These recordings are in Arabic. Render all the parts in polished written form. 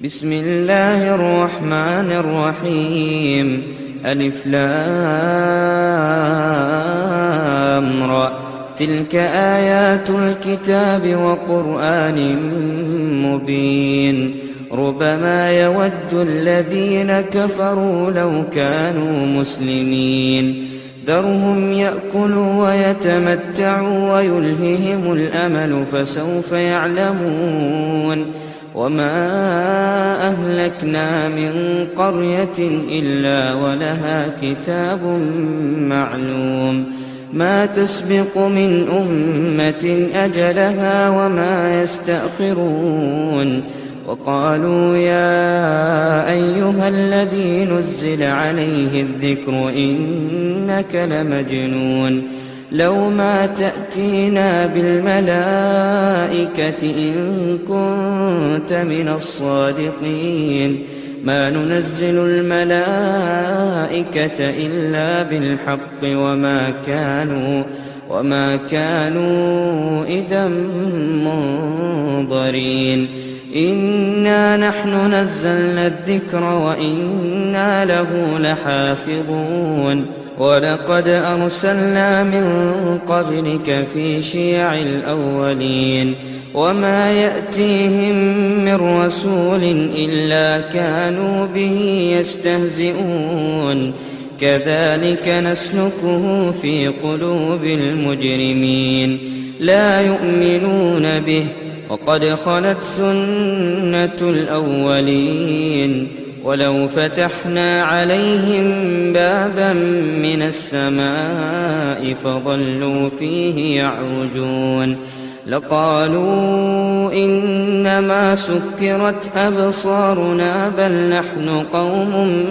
بسم الله الرحمن الرحيم. ألف لام را. تلك آيات الكتاب وقرآن مبين. ربما يود الذين كفروا لو كانوا مسلمين. ذرهم يأكلوا ويتمتعوا ويلههم الأمل فسوف يعلمون. وما أهلكنا من قرية إلا ولها كتاب معلوم. ما تسبق من أمة أجلها وما يستأخرون. وقالوا يا أيها الذي نزل عليه الذكر إنك لمجنون. لو ما تأتينا بالملائكة إن كنت من الصادقين. ما ننزل الملائكة إلا بالحق وما كانوا إذا منظرين. إنا نحن نزلنا الذكر وإنا له لحافظون. ولقد أرسلنا من قبلك في شيع الأولين. وما يأتيهم من رسول إلا كانوا به يستهزئون. كذلك نسلكه في قلوب المجرمين. لا يؤمنون به وقد خلت سنة الأولين. ولو فتحنا عليهم بابا من السماء فظلوا فيه يعرجون لقالوا إنما سكرت أبصارنا بل نحن قوم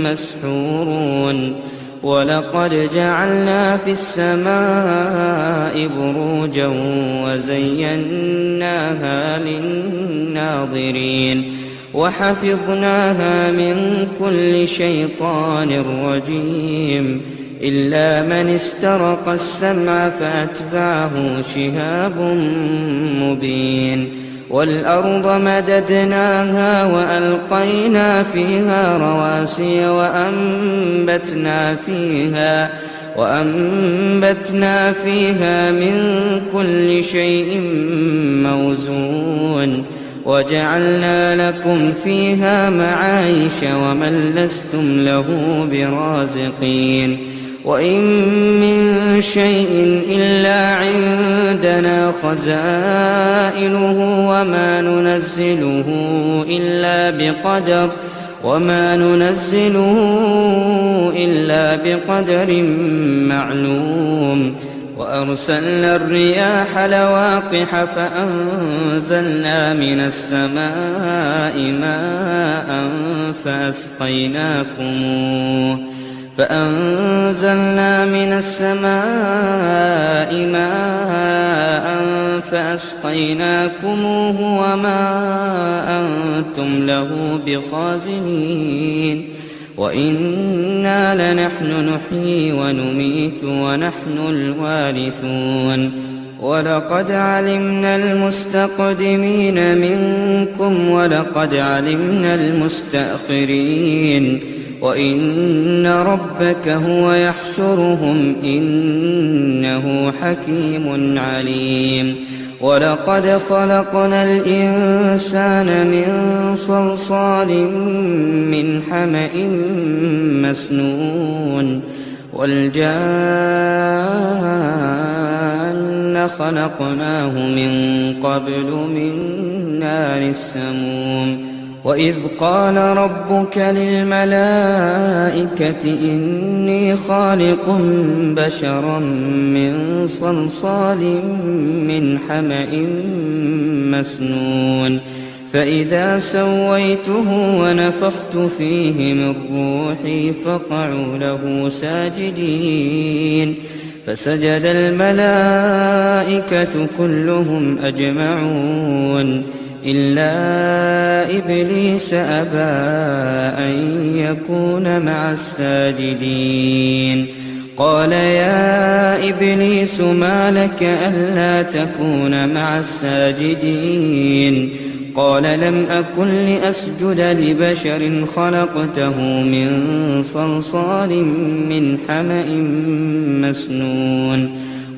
مسحورون. ولقد جعلنا في السماء بروجا وزيناها للناظرين وحفظناها من كل شيطان رجيم إلا من استرق السمع فأتبعه شهاب مبين. والأرض مددناها وألقينا فيها رواسي وأنبتنا فيها من كل شيء موزون. وجعلنا لكم فيها معايش ومن لستم له برازقين. وإن من شيء إلا عندنا خزائنه وما ننزله إلا بقدر معلوم. وأرسلنا الرياح لواقح فأنزلنا من السماء ماء فأسقيناكموه وما أنتم له بخازنين. وإنا لنحن نحيي ونميت ونحن الوارثون. ولقد علمنا المستقدمين منكم ولقد علمنا المستأخرين. وإن ربك هو يحشرهم إنه حكيم عليم. ولقد خلقنا الإنسان من صلصال من حمأ مسنون. والجان خلقناه من قبل من نار السموم. وإذ قال ربك للملائكة إني خالق بشرا من صلصال من حمأ مسنون. فإذا سويته ونفخت فيه من روحي فقعوا له ساجدين. فسجد الملائكة كلهم أجمعون إلا إبليس أبى أن يكون مع الساجدين. قال يا إبليس ما لك ألا تكون مع الساجدين؟ قال لم أكن لأسجد لبشر خلقته من صلصال من حمأ مسنون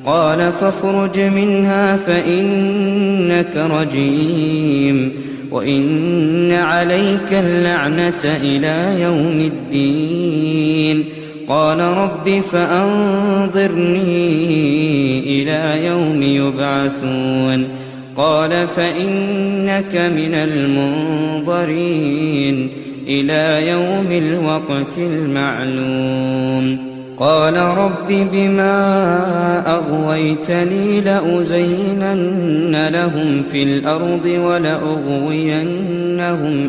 قال فاخرج منها فإنك رجيم وإن عليك اللعنة إلى يوم الدين قال رب فأنظرني إلى يوم يبعثون قال فإنك من المنظرين إلى يوم الوقت المعلوم قال رب بما أغويتني لأزينن لهم في الأرض ولأغوينهم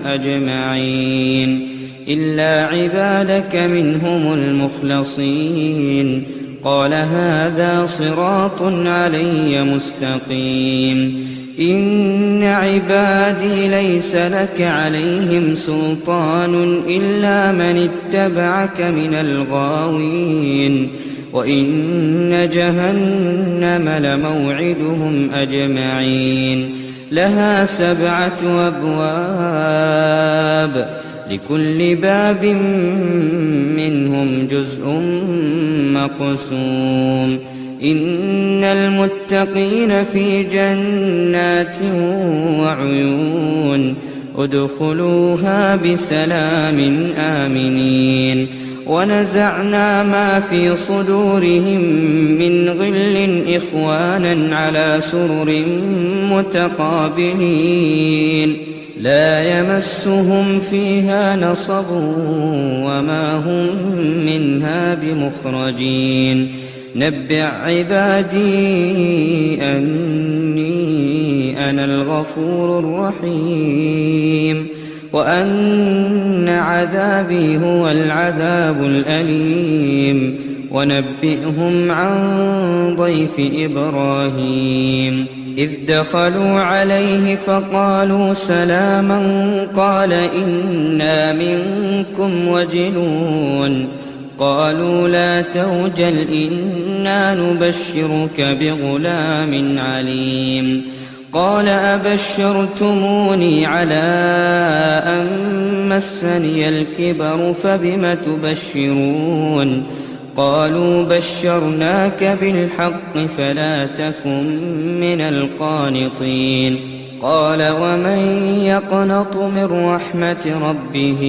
أجمعين إلا عبادك منهم المخلصين قال هذا صراط علي مستقيم إن عبادي ليس لك عليهم سلطان إلا من اتبعك من الغاوين وإن جهنم لموعدهم أجمعين لها 7 أبواب لكل باب منهم جزء مقسوم إن المتقين في جنات وعيون ادخلوها بسلام آمنين ونزعنا ما في صدورهم من غل إخوانا على سرر متقابلين لا يمسهم فيها نصب وما هم منها بمخرجين نبئ عبادي أني أنا الغفور الرحيم وأن عذابي هو العذاب الأليم ونبئهم عن ضيف إبراهيم إذ دخلوا عليه فقالوا سلاما قال إنا منكم وجلون قالوا لا توجل إنا نبشرك بغلام عليم قال أبشرتموني على أن مسني الكبر فبم تبشرون قالوا بشرناك بالحق فلا تكن من القانطين قال ومن يقنط من رحمة ربه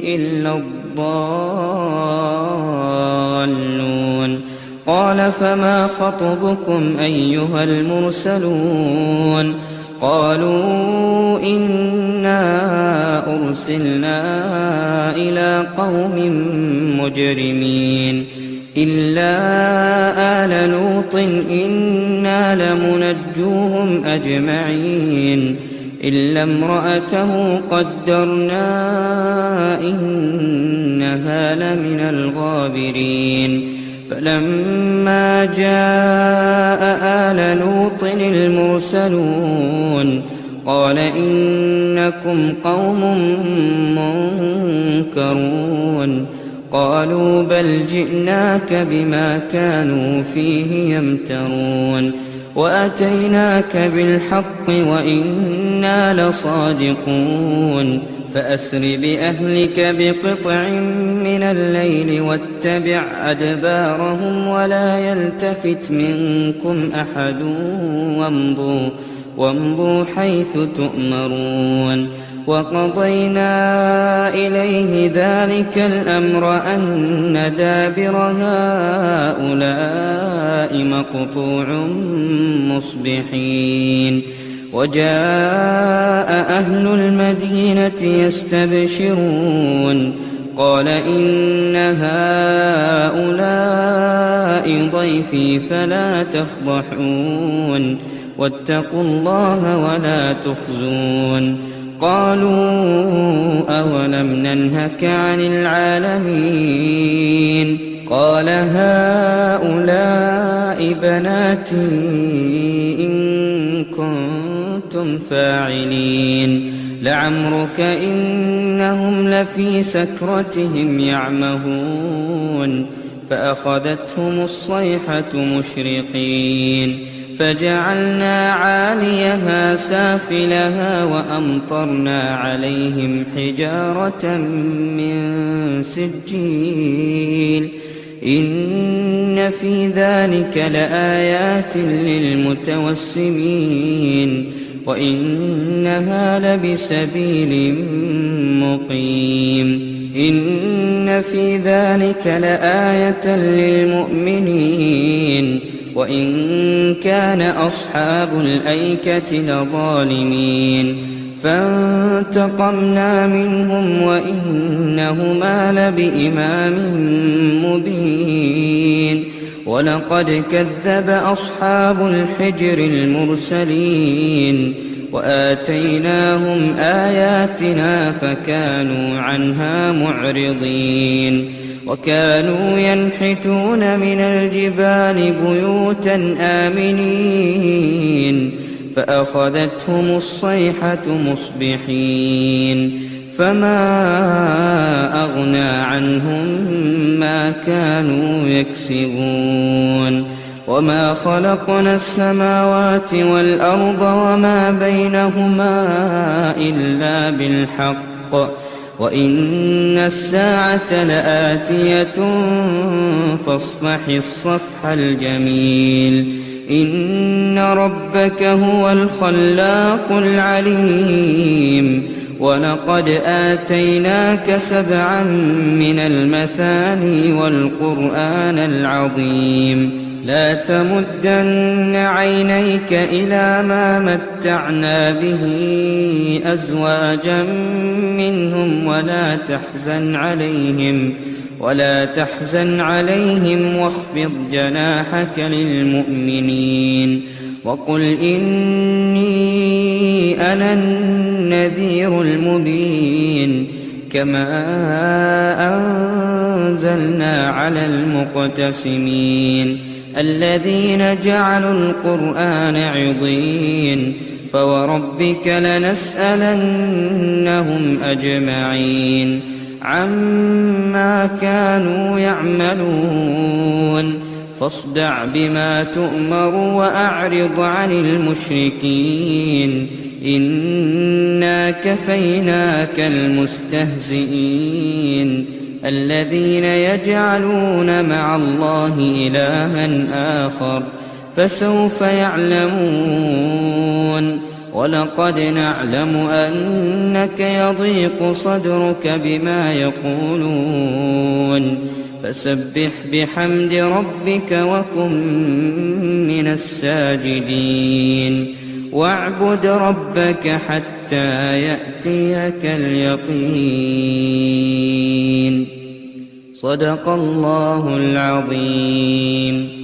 إلا الضالون قال فما خطبكم أيها المرسلون قالوا إنا أرسلنا إلى قوم مجرمين إلا آل لوط إنا لمنجوهم أجمعين إلا امرأته قدرنا إنها لمن الغابرين فلما جاء آل لوط المرسلون قال إنكم قوم منكرون قالوا بل جئناك بما كانوا فيه يمترون وأتيناك بالحق وإنا لصادقون فأسر بأهلك بقطع من الليل واتبع أدبارهم ولا يلتفت منكم أحد وامضوا حيث تؤمرون وقضينا إليه ذلك الأمر أن دابر هؤلاء مقطوع مصبحين وجاء أهل المدينة يستبشرون قال إن هؤلاء ضيفي فلا تفضحون واتقوا الله ولا تخزون قالوا أولم ننهك عن العالمين قال هؤلاء بناتي إن كنتم فاعلين لعمرك إنهم لفي سكرتهم يعمهون فأخذتهم الصيحة مشرقين فجعلنا عاليها سافلها وأمطرنا عليهم حجارة من سجيل إن في ذلك لآيات للمتوسمين وإنها لبسبيل مقيم إن في ذلك لآية للمؤمنين وإن كان أصحاب الأيكة لظالمين فانتقمنا منهم وإنهما لبإمام مبين ولقد كذب أصحاب الحجر المرسلين وآتيناهم آياتنا فكانوا عنها معرضين وكانوا ينحتون من الجبال بيوتا آمنين فأخذتهم الصيحة مصبحين فما أغنى عنهم ما كانوا يكسبون وما خلقنا السماوات والأرض وما بينهما إلا بالحق وإن الساعة لآتية فاصفح الصفح الجميل إن ربك هو الخلاق العليم ولقد آتيناك 7 من المثاني والقرآن العظيم لا تمدن عينيك إلى ما متعنا به أزواجا منهم ولا تحزن عليهم واخفض جناحك للمؤمنين وقل إني أنا النذير المبين كما أنزلنا على المقتسمين الذين جعلوا القرآن عضين فوربك لنسألنهم أجمعين عما كانوا يعملون فاصدع بما تؤمر وأعرض عن المشركين إنا كفيناك المستهزئين الذين يجعلون مع الله إلها آخر فسوف يعلمون ولقد نعلم أنك يضيق صدرك بما يقولون فسبح بحمد ربك وكن من الساجدين واعبد ربك حتى يأتيك اليقين صدق الله العظيم.